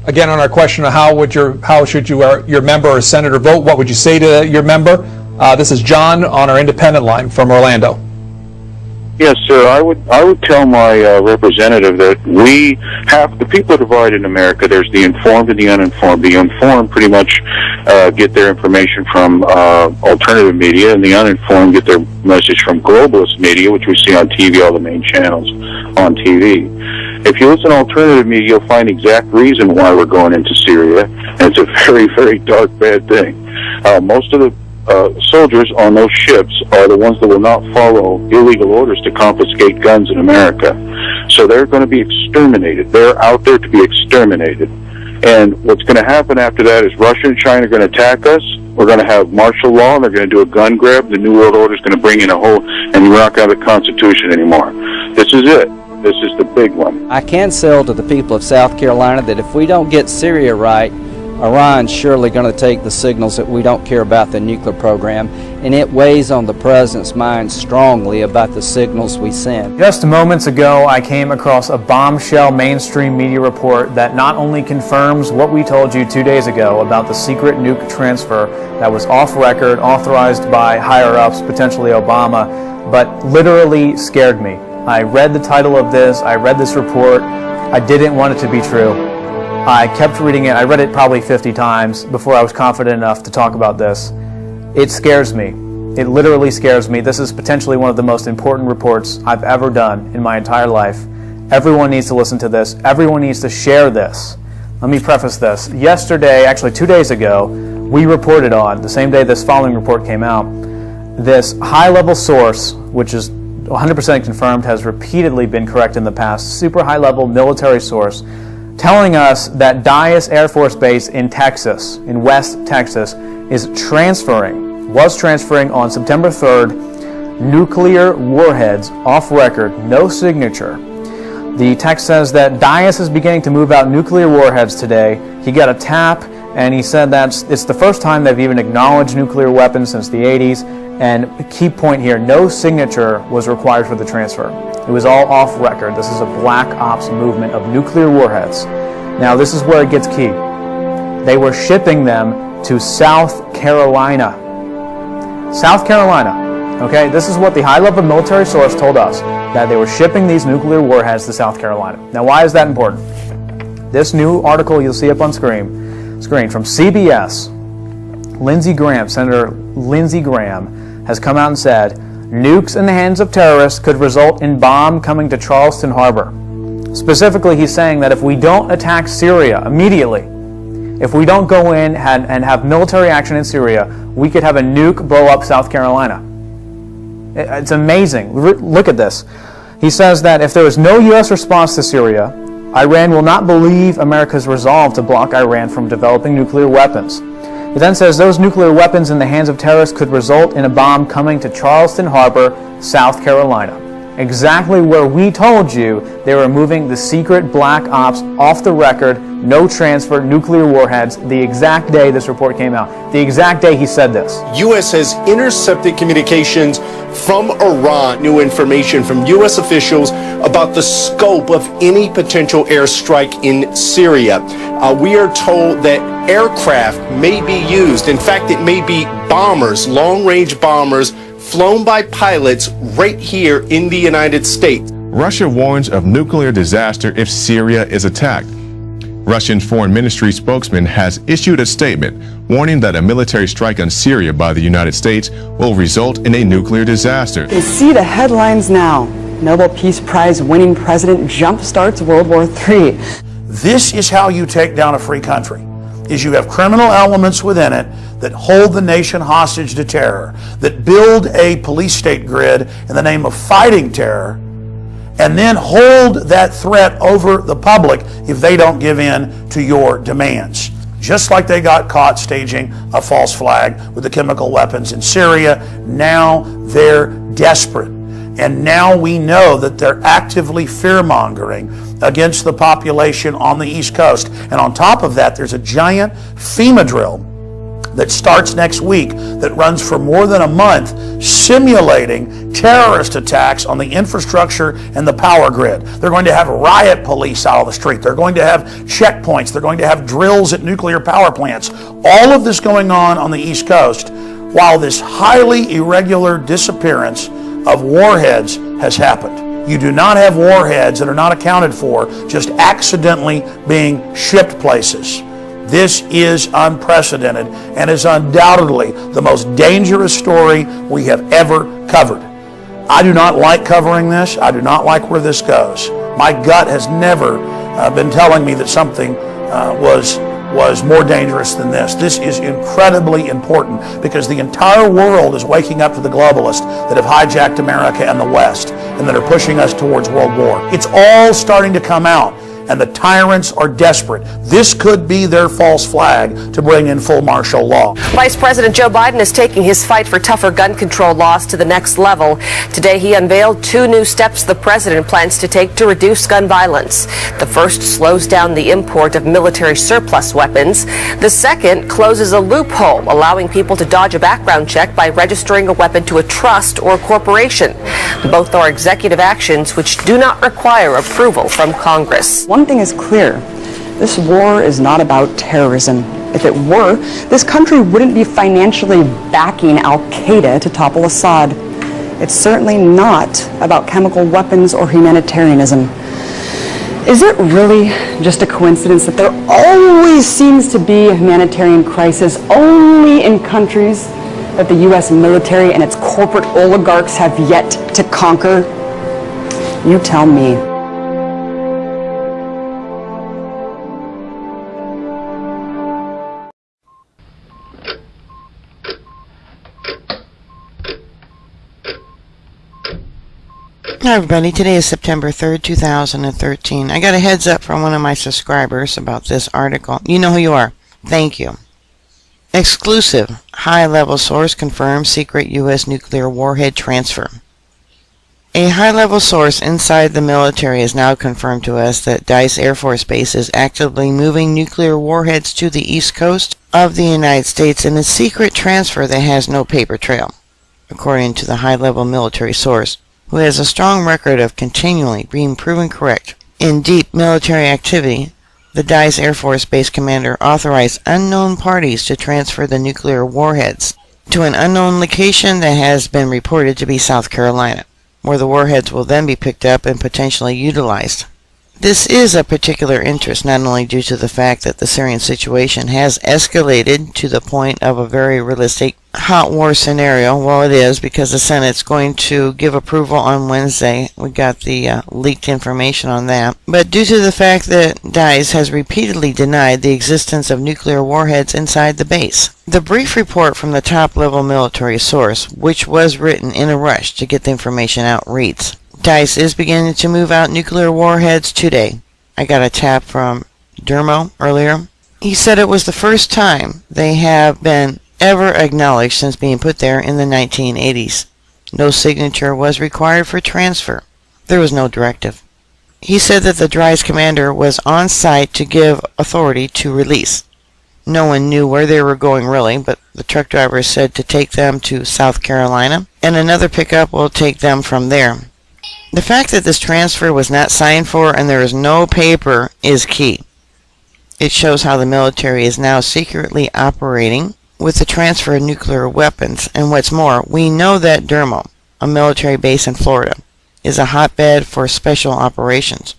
Again, on our question of how should your member or senator vote, what would you say to your member? This is John on our independent line from Orlando. Yes, sir. I would tell my representative that the people are divided in America. There's the informed and the uninformed. The informed pretty much get their information from alternative media, and the uninformed get their message from globalist media, which we see on TV, all the main channels on TV. If you listen to alternative media, you'll find the exact reason why we're going into Syria, and it's a very, very dark, bad thing. Most of the soldiers on those ships are the ones that will not follow illegal orders to confiscate guns in America. So they're going to be exterminated. They're out there to be exterminated. And what's going to happen after that is Russia and China are going to attack us. We're going to have martial law, and they're going to do a gun grab. The New World Order is going to bring in a whole, and we're not going to have a constitution anymore. This is it. This is the big one. I can sell to the people of South Carolina that if we don't get Syria right, Iran's surely going to take the signals that we don't care about the nuclear program, and it weighs on the president's mind strongly about the signals we send. Just moments ago, I came across a bombshell mainstream media report that not only confirms what we told you 2 days ago about the secret nuke transfer that was off record, authorized by higher-ups, potentially Obama, but literally scared me. I read the title of this, I read this report, I didn't want it to be true. I kept reading it. I read it probably 50 times before I was confident enough to talk about this. It scares me. It literally scares me. This is potentially one of the most important reports I've ever done in my entire life. Everyone needs to listen to this. Everyone needs to share this. Let me preface this. Yesterday, actually 2 days ago, we reported on, the same day this following report came out, this high-level source, which is 100% confirmed, has repeatedly been correct in the past, super high-level military source, telling us that Dyess Air Force Base in Texas, in West Texas, was transferring on September 3rd nuclear warheads off record, no signature. The text says that Dyess is beginning to move out nuclear warheads today. He got a tap, and he said that it's the first time they've even acknowledged nuclear weapons since the 80s. And a key point here, no signature was required for the transfer. It was all off record. This is a black ops movement of nuclear warheads. Now, this is where it gets key. They were shipping them to South Carolina. South Carolina. Okay, this is what the high-level military source told us, that they were shipping these nuclear warheads to South Carolina. Now, why is that important? This new article you'll see up on screen from CBS, Lindsey Graham, Senator Lindsey Graham, has come out and said, nukes in the hands of terrorists could result in bomb coming to Charleston Harbor. Specifically, he's saying that if we don't attack Syria immediately, if we don't go in and have military action in Syria, we could have a nuke blow up South Carolina. It's amazing. Look at this. He says that if there is no U.S. response to Syria, Iran will not believe America's resolve to block Iran from developing nuclear weapons. He then says those nuclear weapons in the hands of terrorists could result in a bomb coming to Charleston Harbor, South Carolina. Exactly where we told you they were moving the secret black ops off the record, no transfer, nuclear warheads, the exact day this report came out. The exact day he said this. U.S. has intercepted communications from Iran, new information from U.S. officials about the scope of any potential airstrike in Syria. We are told that aircraft may be used. In fact, it may be bombers, long-range bombers, flown by pilots right here in the United States. Russia warns of nuclear disaster if Syria is attacked. Russian Foreign Ministry spokesman has issued a statement warning that a military strike on Syria by the United States will result in a nuclear disaster. You see the headlines now. Nobel Peace Prize winning president jumpstarts World War III. This is how you take down a free country, is you have criminal elements within it that hold the nation hostage to terror, that build a police state grid in the name of fighting terror, and then hold that threat over the public if they don't give in to your demands. Just like they got caught staging a false flag with the chemical weapons in Syria, now they're desperate. And now we know that they're actively fear-mongering against the population on the East Coast. And on top of that, there's a giant FEMA drill that starts next week that runs for more than a month, simulating terrorist attacks on the infrastructure and the power grid. They're going to have riot police out on the street. They're going to have checkpoints. They're going to have drills at nuclear power plants. All of this going on the East Coast, while this highly irregular disappearance of warheads has happened. You do not have warheads that are not accounted for just accidentally being shipped places. This is unprecedented and is undoubtedly the most dangerous story we have ever covered. I do not like covering this. I do not like where this goes. My gut has never been telling me that something was more dangerous than this. This is incredibly important because the entire world is waking up to the globalists that have hijacked America and the West and that are pushing us towards world war. It's all starting to come out, and the tyrants are desperate. This could be their false flag to bring in full martial law. Vice President Joe Biden is taking his fight for tougher gun control laws to the next level. Today he unveiled 2 new steps the president plans to take to reduce gun violence. The first slows down the import of military surplus weapons. The second closes a loophole, allowing people to dodge a background check by registering a weapon to a trust or corporation. Both are executive actions which do not require approval from Congress. One thing is clear, this war is not about terrorism. If it were, this country wouldn't be financially backing al-Qaeda to topple Assad. It's certainly not about chemical weapons or humanitarianism. Is it really just a coincidence that there always seems to be a humanitarian crisis only in countries that the U.S. military and its corporate oligarchs have yet to conquer? You tell me. Hi everybody, today is September 3rd, 2013. I got a heads up from one of my subscribers about this article. You know who you are. Thank you. Exclusive. High-level source confirms secret U.S. nuclear warhead transfer. A high-level source inside the military has now confirmed to us that Dice Air Force Base is actively moving nuclear warheads to the East Coast of the United States in a secret transfer that has no paper trail, according to the high-level military source, who has a strong record of continually being proven correct. In deep military activity, the Dice Air Force Base commander authorized unknown parties to transfer the nuclear warheads to an unknown location that has been reported to be South Carolina, where the warheads will then be picked up and potentially utilized. This is of particular interest not only due to the fact that the Syrian situation has escalated to the point of a very realistic hot war scenario. Well, it is, because the Senate's going to give approval on Wednesday. We got the leaked information on that. But due to the fact that DICE has repeatedly denied the existence of nuclear warheads inside the base. The brief report from the top-level military source, which was written in a rush to get the information out, reads, DICE is beginning to move out nuclear warheads today. I got a tap from Dermo earlier. He said it was the first time they have been ever acknowledged since being put there in the 1980s. No signature was required for transfer. There was no directive. He said that the DICE commander was on site to give authority to release. No one knew where they were going really, but the truck driver said to take them to South Carolina, and another pickup will take them from there. The fact that this transfer was not signed for and there is no paper is key. It shows how the military is now secretly operating with the transfer of nuclear weapons. And what's more, we know that Dermo, a military base in Florida, is a hotbed for special operations.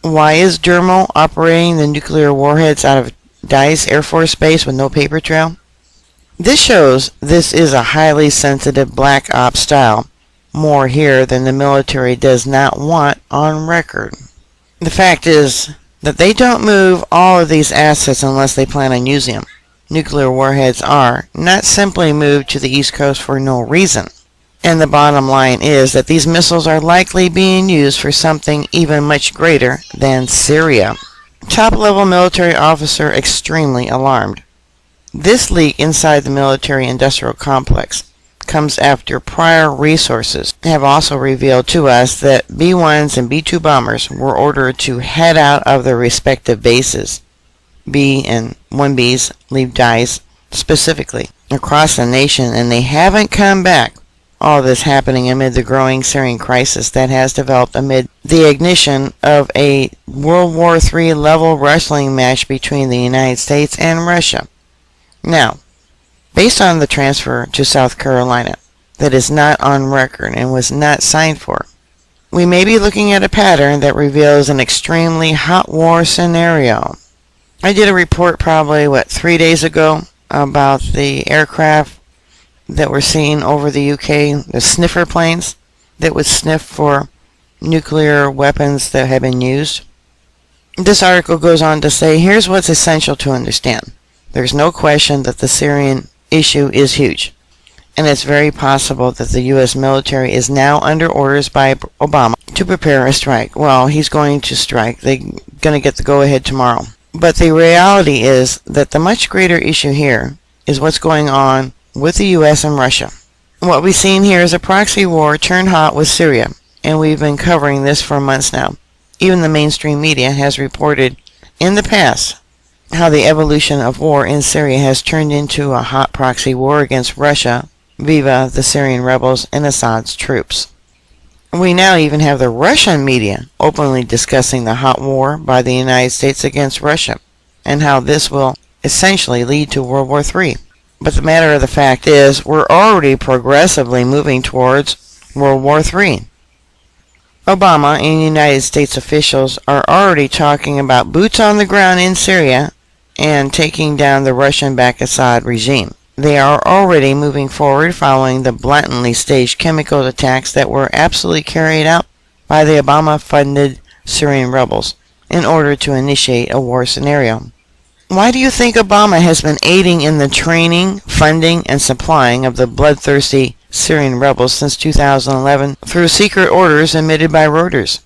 Why is Dermo operating the nuclear warheads out of DICE Air Force Base with no paper trail? This shows this is a highly sensitive black ops style, more here than the military does not want on record. The fact is that they don't move all of these assets unless they plan on using them. Nuclear warheads are not simply moved to the East Coast for no reason. And the bottom line is that these missiles are likely being used for something even much greater than Syria. Top-level military officer extremely alarmed. This leak inside the military-industrial complex comes after prior resources have also revealed to us that B-1s and B-2 bombers were ordered to head out of their respective bases. B and 1Bs leave DICE, specifically across the nation, and they haven't come back. All this happening amid the growing Syrian crisis that has developed amid the ignition of a World War III level wrestling match between the United States and Russia. Now, based on the transfer to South Carolina that is not on record and was not signed for, we may be looking at a pattern that reveals an extremely hot war scenario. I did a report probably, 3 days ago about the aircraft that were seen over the UK, the sniffer planes that would sniff for nuclear weapons that have been used. This article goes on to say, here's what's essential to understand. There's no question that the Syrian issue is huge, and it's very possible that the U.S. military is now under orders by Obama to prepare a strike. Well, he's going to strike. They're going to get the go-ahead tomorrow. But the reality is that the much greater issue here is what's going on with the U.S. and Russia. What we've seen here is a proxy war turned hot with Syria, and we've been covering this for months now. Even the mainstream media has reported in the past how the evolution of war in Syria has turned into a hot proxy war against Russia, viva the Syrian rebels and Assad's troops. We now even have the Russian media openly discussing the hot war by the United States against Russia, and how this will essentially lead to World War III. But the matter of the fact is, we're already progressively moving towards World War III. Obama and United States officials are already talking about boots on the ground in Syria and taking down the Russian-backed Assad regime. They are already moving forward following the blatantly staged chemical attacks that were absolutely carried out by the Obama-funded Syrian rebels in order to initiate a war scenario. Why do you think Obama has been aiding in the training, funding, and supplying of the bloodthirsty Syrian rebels since 2011 through secret orders emitted by Reuters?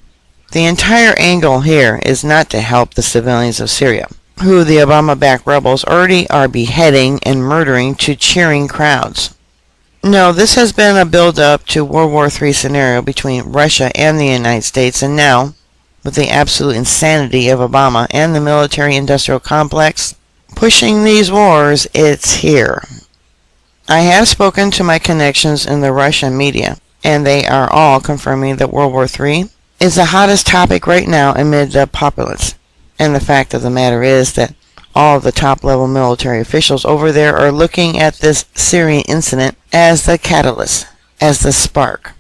The entire angle here is not to help the civilians of Syria, who the Obama-backed rebels already are beheading and murdering to cheering crowds. No, this has been a build-up to World War III scenario between Russia and the United States, and now, with the absolute insanity of Obama and the military-industrial complex pushing these wars, it's here. I have spoken to my connections in the Russian media, and they are all confirming that World War III is the hottest topic right now amid the populace. And the fact of the matter is that all of the top-level military officials over there are looking at this Syrian incident as the catalyst, as the spark.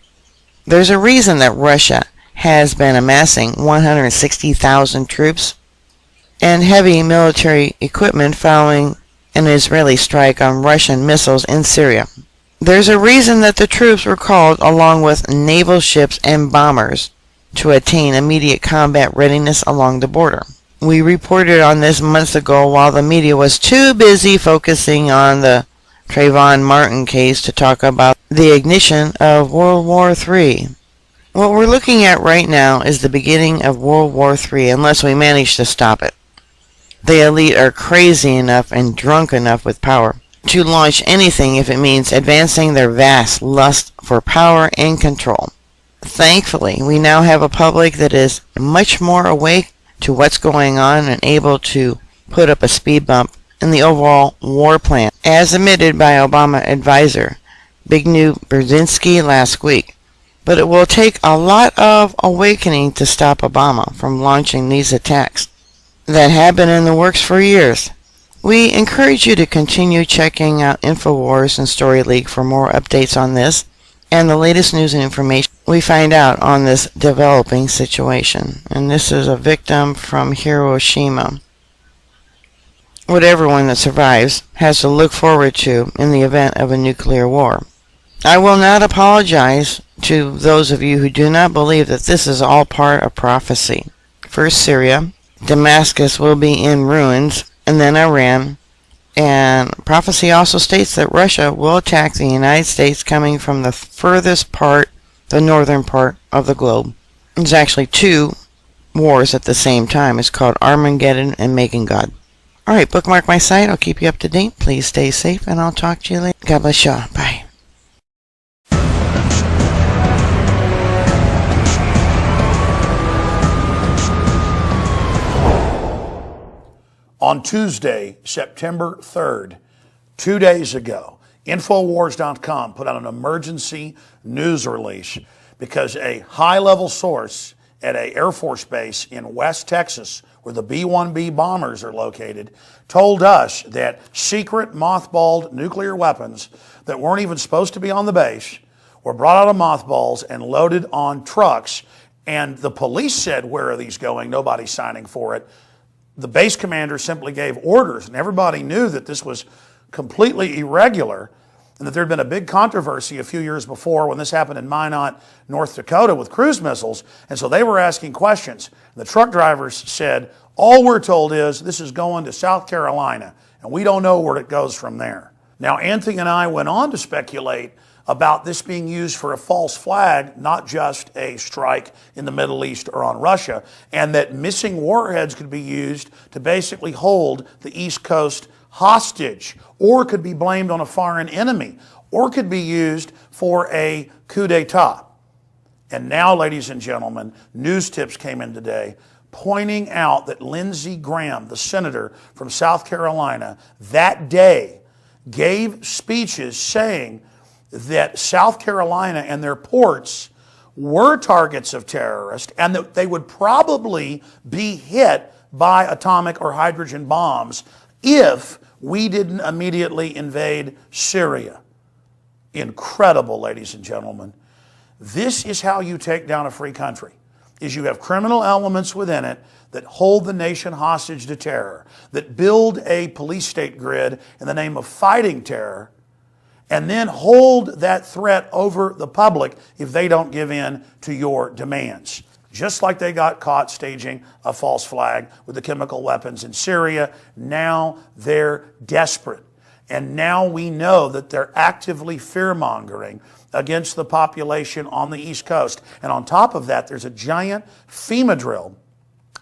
There's a reason that Russia has been amassing 160,000 troops and heavy military equipment following an Israeli strike on Russian missiles in Syria. There's a reason that the troops were called along with naval ships and bombers to attain immediate combat readiness along the border. We reported on this months ago while the media was too busy focusing on the Trayvon Martin case to talk about the ignition of World War III. What we're looking at right now is the beginning of World War III unless we manage to stop it. The elite are crazy enough and drunk enough with power to launch anything if it means advancing their vast lust for power and control. Thankfully, we now have a public that is much more awake to what's going on and able to put up a speed bump in the overall war plan, as admitted by Obama advisor Zbigniew Brzezinski last week. But it will take a lot of awakening to stop Obama from launching these attacks that have been in the works for years. We encourage you to continue checking out InfoWars and StoryLeak for more updates on this and the latest news and information we find out on this developing situation. And this is a victim from Hiroshima. What everyone that survives has to look forward to in the event of a nuclear war. I will not apologize to those of you who do not believe that this is all part of prophecy. First Syria, Damascus will be in ruins, and then Iran. And prophecy also states that Russia will attack the United States coming from the furthest part, the northern part of the globe. There's actually two wars at the same time. It's called Armageddon and Making God. Alright, bookmark my site. I'll keep you up to date. Please stay safe, and I'll talk to you later. God bless you. Bye. On Tuesday, September 3rd, 2 days ago, Infowars.com put out an emergency news release because a high-level source at an Air Force base in West Texas, where the B-1B bombers are located, told us that secret mothballed nuclear weapons that weren't even supposed to be on the base were brought out of mothballs and loaded on trucks. And the police said, where are these going? Nobody's signing for it. The base commander simply gave orders, and everybody knew that this was completely irregular, and that there had been a big controversy a few years before when this happened in Minot, North Dakota with cruise missiles, and so they were asking questions. The truck drivers said, all we're told is this is going to South Carolina, and we don't know where it goes from there. Now, Anthony and I went on to speculate about this being used for a false flag, not just a strike in the Middle East or on Russia, and that missing warheads could be used to basically hold the East Coast hostage, or could be blamed on a foreign enemy, or could be used for a coup d'etat. And now, ladies and gentlemen, news tips came in today pointing out that Lindsey Graham, the senator from South Carolina, that day gave speeches saying that South Carolina and their ports were targets of terrorists and that they would probably be hit by atomic or hydrogen bombs if we didn't immediately invade Syria. Incredible, ladies and gentlemen. This is how you take down a free country, is you have criminal elements within it that hold the nation hostage to terror, that build a police state grid in the name of fighting terror, and then hold that threat over the public if they don't give in to your demands. Just like they got caught staging a false flag with the chemical weapons in Syria, now they're desperate. And now we know that they're actively fear-mongering against the population on the East Coast. And on top of that, there's a giant FEMA drill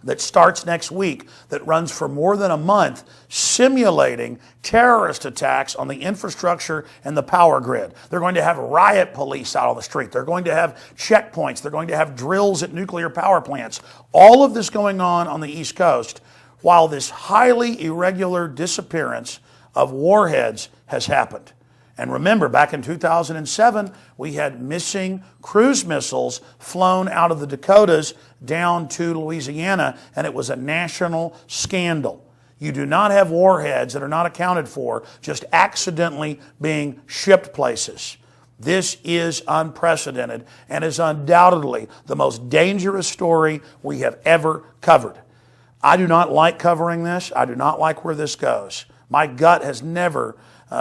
that starts next week that runs for more than a month, simulating terrorist attacks on the infrastructure and the power grid. They're going to have riot police out on the street. They're going to have checkpoints. They're going to have drills at nuclear power plants. All of this going on the East Coast, while this highly irregular disappearance of warheads has happened. And remember, back in 2007, we had missing cruise missiles flown out of the Dakotas down to Louisiana, and it was a national scandal. You do not have warheads that are not accounted for just accidentally being shipped places. This is unprecedented and is undoubtedly the most dangerous story we have ever covered. I do not like covering this. I do not like where this goes. My gut has never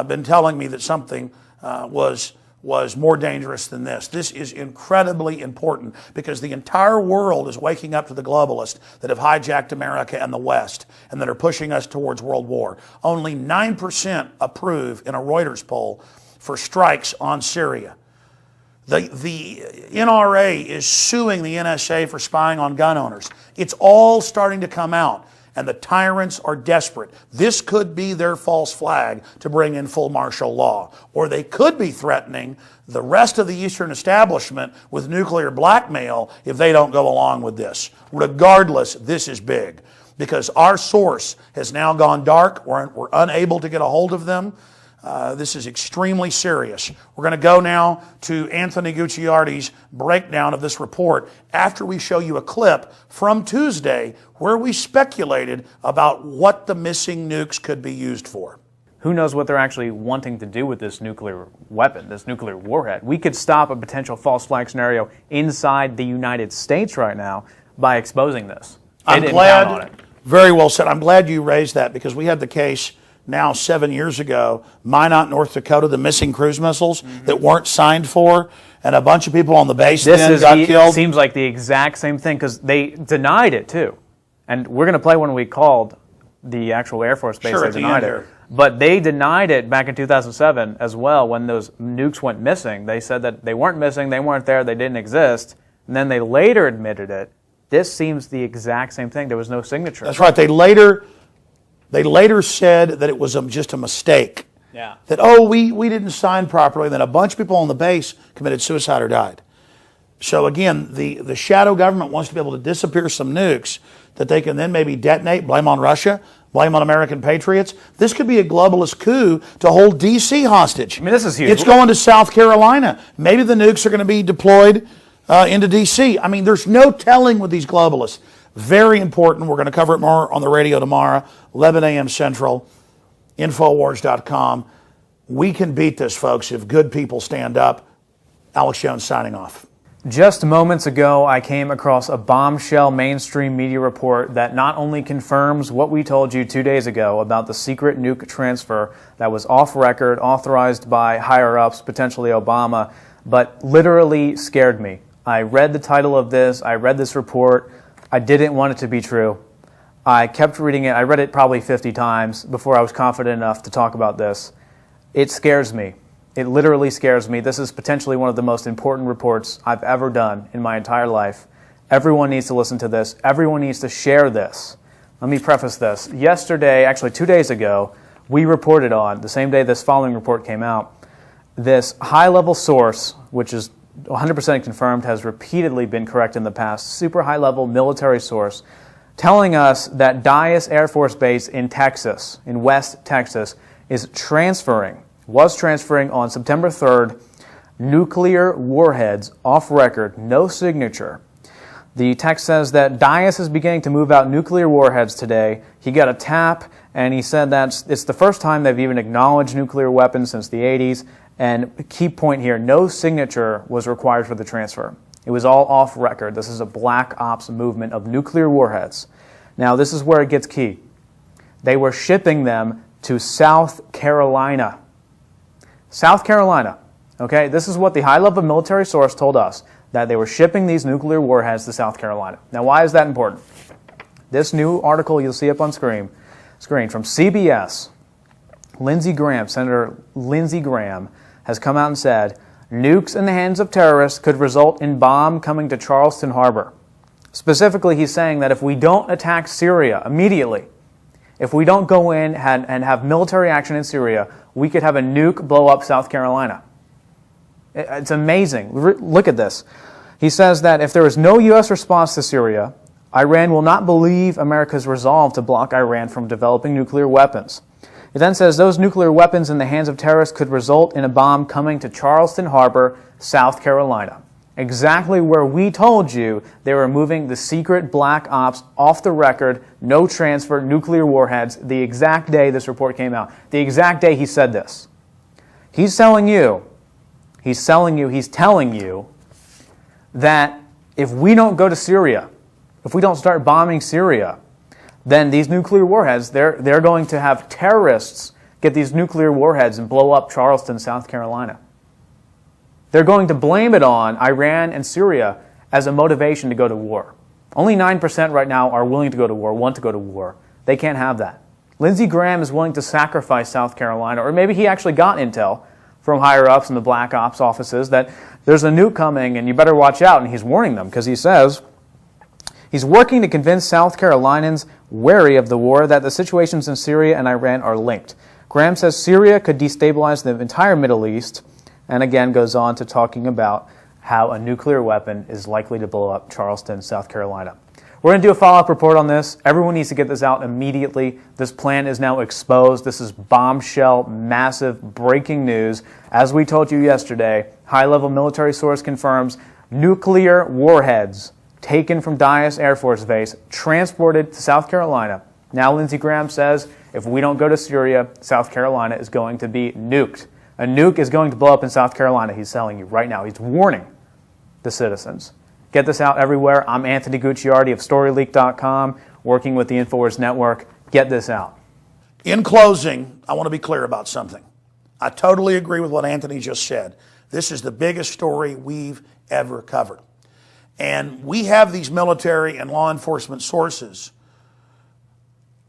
been telling me that something was more dangerous than this. This is incredibly important because the entire world is waking up to the globalists that have hijacked America and the West and that are pushing us towards world war. Only 9% approve in a Reuters poll for strikes on Syria. The NRA is suing the NSA for spying on gun owners. It's all starting to come out. And the tyrants are desperate. This could be their false flag to bring in full martial law. Or they could be threatening the rest of the Eastern establishment with nuclear blackmail if they don't go along with this. Regardless, this is big. Because our source has now gone dark. We're unable to get a hold of them. This is extremely serious. We're going to go now to Anthony Gucciardi's breakdown of this report after we show you a clip from Tuesday where we speculated about what the missing nukes could be used for. Who knows what they're actually wanting to do with this nuclear weapon, this nuclear warhead? We could stop a potential false flag scenario inside the United States right now by exposing this. I'm glad, very well said. I'm glad you raised that because we had the case now 7 years ago, Minot, North Dakota, the missing cruise missiles that weren't signed for, and a bunch of people on the base then got killed. Seems like the exact same thing because they denied it too. And we're going to play when we called the actual Air Force base. Sure, they denied it. But they denied it back in 2007 as well when those nukes went missing. They said that they weren't missing, they weren't there, they didn't exist. And then they later admitted it. This seems the exact same thing. There was no signature. That's right. They later said that it was just a mistake. Yeah. That, we didn't sign properly. Then a bunch of people on the base committed suicide or died. So again, the shadow government wants to be able to disappear some nukes that they can then maybe detonate, blame on Russia, Blame on American patriots. This could be a globalist coup to hold D.C. hostage. I mean, this is huge. It's going to South Carolina. Maybe the nukes are going to be deployed into D.C. I mean, there's no telling with these globalists. Very important. We're going to cover it more on the radio tomorrow, 11 a.m. Central, Infowars.com. We can beat this, folks, if good people stand up. Alex Jones signing off. Just moments ago, I came across a bombshell mainstream media report that not only confirms what we told you 2 days ago about the secret nuke transfer that was off record, authorized by higher-ups, potentially Obama, but literally scared me. I read the title of this, I read this report, I didn't want it to be true. I kept reading it, I read it probably 50 times before I was confident enough to talk about this. It scares me. It literally scares me. This is potentially one of the most important reports I've ever done in my entire life. Everyone needs to listen to this. Everyone needs to share this. Let me preface this. Yesterday, actually 2 days ago, we reported on, the same day this following report came out, this high-level source, which is 100% confirmed, has repeatedly been correct in the past, super high-level military source, telling us that Dyess Air Force Base in Texas, in West Texas, was transferring on September 3rd nuclear warheads off record, no signature. The text says that Dyess is beginning to move out nuclear warheads today. He got a tap, and he said that it's the first time they've even acknowledged nuclear weapons since the 80s. And key point here, no signature was required for the transfer. It was all off record. This is a black ops movement of nuclear warheads. Now, this is where it gets key. They were shipping them to South Carolina. South Carolina, okay? This is what the high-level military source told us, that they were shipping these nuclear warheads to South Carolina. Now, why is that important? This new article you'll see up on screen from CBS, Lindsey Graham, Senator Lindsey Graham, has come out and said, nukes in the hands of terrorists could result in bomb coming to Charleston Harbor. Specifically, he's saying that if we don't attack Syria immediately, if we don't go in and have military action in Syria, we could have a nuke blow up South Carolina. It's amazing. Look at this. He says that if there is no U.S. response to Syria, Iran will not believe America's resolve to block Iran from developing nuclear weapons. It then says those nuclear weapons in the hands of terrorists could result in a bomb coming to Charleston Harbor, South Carolina. Exactly where we told you they were moving the secret black ops off the record, no transfer, nuclear warheads, the exact day this report came out. The exact day he said this. He's telling you that if we don't go to Syria, if we don't start bombing Syria, then these nuclear warheads, they're going to have terrorists get these nuclear warheads and blow up Charleston, South Carolina. They're going to blame it on Iran and Syria as a motivation to go to war. Only 9% right now are willing to go to war, want to go to war. They can't have that. Lindsey Graham is willing to sacrifice South Carolina, or maybe he actually got intel from higher-ups in the black ops offices that there's a nuke coming and you better watch out, and he's warning them because he says he's working to convince South Carolinians wary of the war that the situations in Syria and Iran are linked. Graham says Syria could destabilize the entire Middle East, and again goes on to talking about how a nuclear weapon is likely to blow up Charleston, South Carolina. We're going to do a follow-up report on this. Everyone needs to get this out immediately. This plan is now exposed. This is bombshell, massive, breaking news. As we told you yesterday, high-level military source confirms nuclear warheads taken from Dyess Air Force Base, transported to South Carolina. Now Lindsey Graham says if we don't go to Syria, South Carolina is going to be nuked. A nuke is going to blow up in South Carolina, he's telling you right now. He's warning the citizens. Get this out everywhere. I'm Anthony Gucciardi of StoryLeak.com, working with the InfoWars Network. Get this out. In closing, I want to be clear about something. I totally agree with what Anthony just said. This is the biggest story we've ever covered. And we have these military and law enforcement sources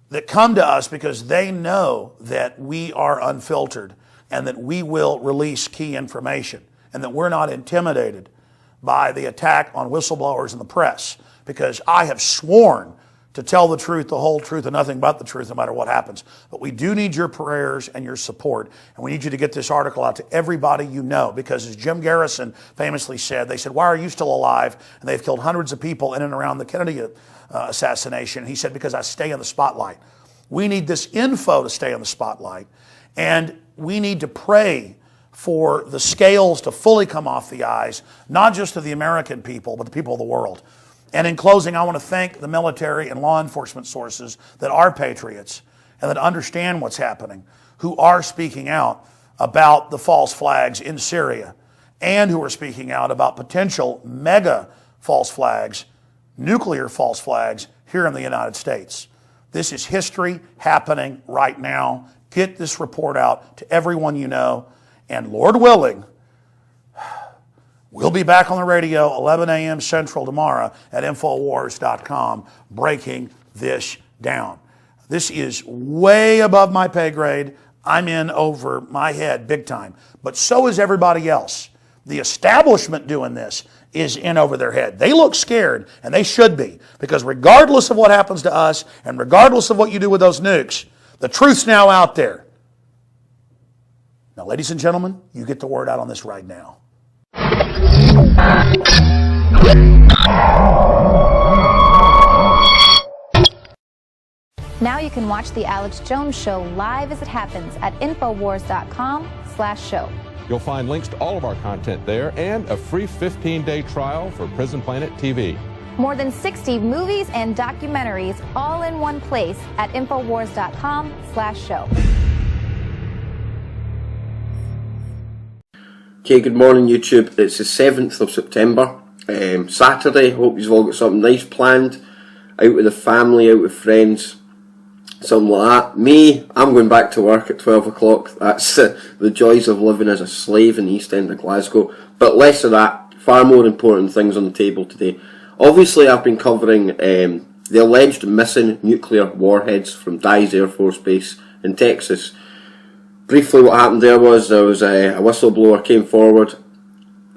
that come to us because they know that we are unfiltered and that we will release key information and that we're not intimidated by the attack on whistleblowers in the press, because I have sworn to tell the truth, the whole truth, and nothing but the truth, no matter what happens. But we do need your prayers and your support, and we need you to get this article out to everybody you know, because as Jim Garrison famously said, they said, why are you still alive? And they've killed hundreds of people in and around the Kennedy assassination. He said, because I stay in the spotlight. We need this info to stay in the spotlight. And we need to pray for the scales to fully come off the eyes, not just of the American people, but the people of the world. And in closing, I want to thank the military and law enforcement sources that are patriots and that understand what's happening, who are speaking out about the false flags in Syria, and who are speaking out about potential mega false flags, nuclear false flags here in the United States. This is history happening right now. Get this report out to everyone you know. And Lord willing, we'll be back on the radio 11 a.m. Central tomorrow at Infowars.com breaking this down. This is way above my pay grade. I'm in over my head big time. But so is everybody else. The establishment doing this is in over their head. They look scared, and they should be, because regardless of what happens to us and regardless of what you do with those nukes, the truth's now out there. Now, ladies and gentlemen, you get the word out on this right now. Now you can watch The Alex Jones Show live as it happens at Infowars.com/show. You'll find links to all of our content there and a free 15-day trial for Prison Planet TV. More than 60 movies and documentaries all in one place at Infowars.com/show. Okay, good morning YouTube. It's the 7th of September, Saturday. Hope you've all got something nice planned. Out with the family, out with friends, something like that. Me, I'm going back to work at 12 o'clock. That's the joys of living as a slave in the East End of Glasgow. But less of that, far more important things on the table today. Obviously, I've been covering the alleged missing nuclear warheads from Dyes Air Force Base in Texas. Briefly, what happened there was a whistleblower came forward,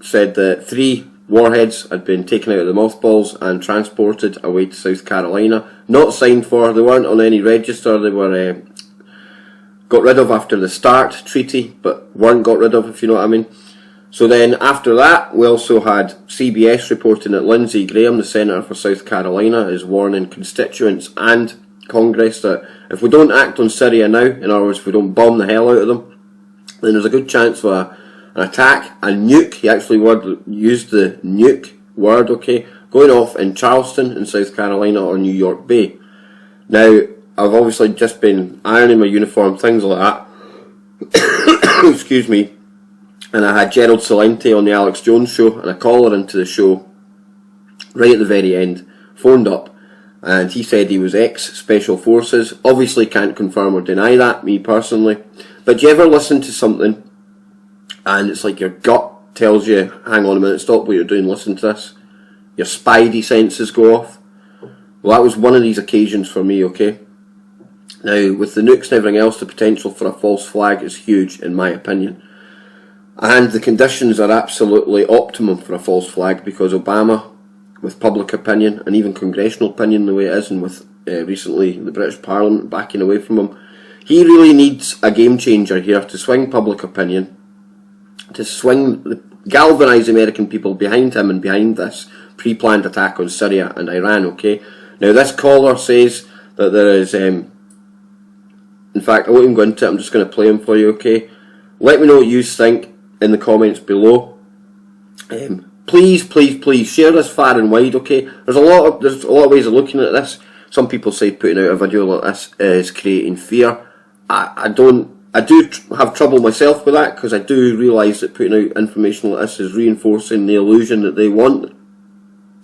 said that 3 warheads had been taken out of the mothballs and transported away to South Carolina. Not signed for, they weren't on any register, they were got rid of after the START treaty, but weren't got rid of, if you know what I mean. So then after that, we also had CBS reporting that Lindsey Graham, the Senator for South Carolina, is warning constituents and Congress that if we don't act on Syria now, in other words, if we don't bomb the hell out of them, then there's a good chance for an attack, a nuke. He actually used the nuke word, okay, going off in Charleston in South Carolina or New York Bay. Now, I've obviously just been ironing my uniform, things like that. Excuse me. And I had Gerald Celente on the Alex Jones Show, and a caller into the show right at the very end phoned up, and he said he was ex-Special Forces. Obviously can't confirm or deny that, me personally. But do you ever listen to something and it's like your gut tells you, hang on a minute, stop what you're doing, listen to this. Your spidey senses go off. Well, that was one of these occasions for me, okay? Now, with the nukes and everything else, the potential for a false flag is huge, in my opinion. And the conditions are absolutely optimum for a false flag, because Obama, with public opinion and even congressional opinion the way it is, and with recently the British Parliament backing away from him, he really needs a game changer here to swing public opinion, to galvanise the American people behind him and behind this pre-planned attack on Syria and Iran, okay? Now this caller says that there is, in fact I won't even go into it, I'm just going to play him for you, okay? Let me know what you think in the comments below. Please, please, please share this far and wide, okay? There's a lot of ways of looking at this. Some people say putting out a video like this is creating fear. I do have trouble myself with that, because I do realise that putting out information like this is reinforcing the illusion that they want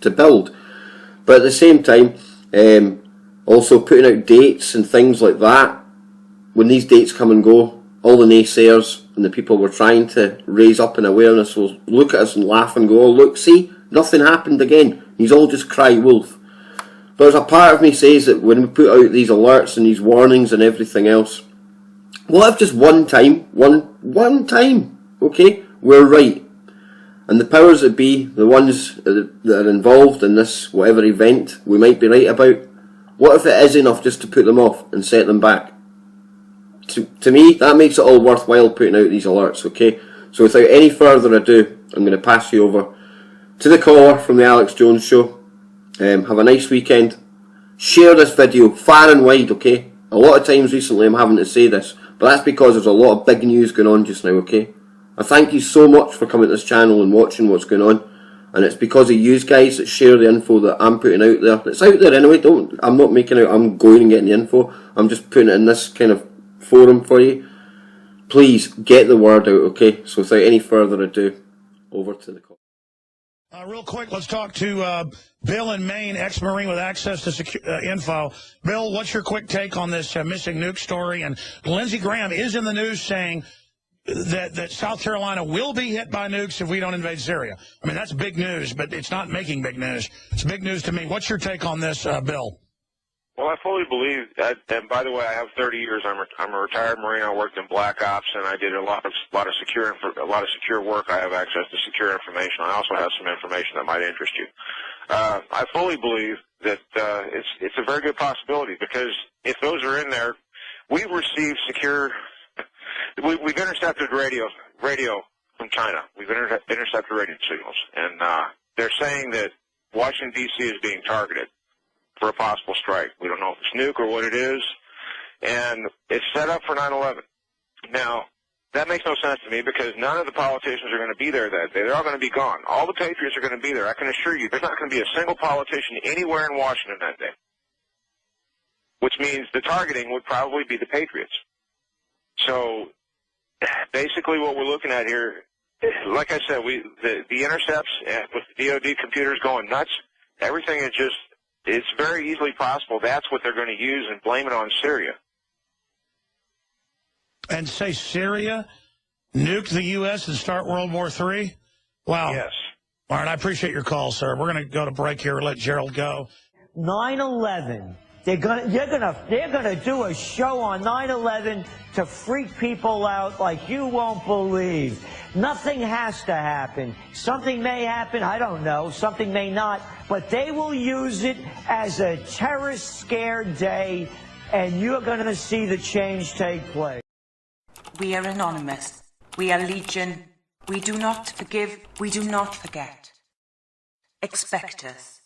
to build. But at the same time, also putting out dates and things like that, when these dates come and go, all the naysayers and the people we're trying to raise up in awareness will look at us and laugh and go, oh look, see, nothing happened again. He's all just cry wolf. But there's a part of me says that when we put out these alerts and these warnings and everything else, what if just one time, okay, we're right, and the powers that be, the ones that are involved in this whatever event we might be right about, what if it is enough just to put them off and set them back? To me, that makes it all worthwhile putting out these alerts, okay? So without any further ado, I'm going to pass you over to the caller from the Alex Jones Show. Have a nice weekend. Share this video far and wide, okay? A lot of times recently I'm having to say this, but that's because there's a lot of big news going on just now, okay? I thank you so much for coming to this channel and watching what's going on, and it's because of you guys that share the info that I'm putting out there. It's out there anyway, I'm not making out I'm going and getting the info, I'm just putting it in this kind of forum for you. Please get the word out, okay? So without any further ado, over to the call. Real quick, let's talk to Bill in Maine, ex-Marine with access to info. Bill, what's your quick take on this missing nuke story? And Lindsey Graham is in the news saying that South Carolina will be hit by nukes if we don't invade Syria. I mean, that's big news, but it's not making big news. It's big news to me. What's your take on this, Bill? Well, I fully believe that, and by the way, I have 30 years. I'm a retired Marine. I worked in Black Ops, and I did a lot of secure work. I have access to secure information. I also have some information that might interest you. I fully believe that it's a very good possibility, because if those are in there, we've received we've intercepted radio from China. We've intercepted radio signals, and they're saying that Washington D.C. is being targeted for a possible strike. We don't know if it's nuke or what it is, and it's set up for 9/11. Now, that makes no sense to me, because none of the politicians are going to be there that day. They're all going to be gone. All the patriots are going to be there. I can assure you, there's not going to be a single politician anywhere in Washington that day, which means the targeting would probably be the patriots. So, basically what we're looking at here, like I said, the intercepts with the DOD computers going nuts, everything is just, it's very easily possible that's what they're going to use and blame it on Syria. And say Syria nuke the U.S. and start World War III? Wow. Yes. All right, I appreciate your call, sir. We're going to go to break here. Let Gerald go. 9/11. They're gonna do a show on 9/11 to freak people out like you won't believe. Nothing has to happen. Something may happen, I don't know. Something may not. But they will use it as a terrorist scare day, and you're gonna see the change take place. We are anonymous. We are legion. We do not forgive. We do not forget. Expect us.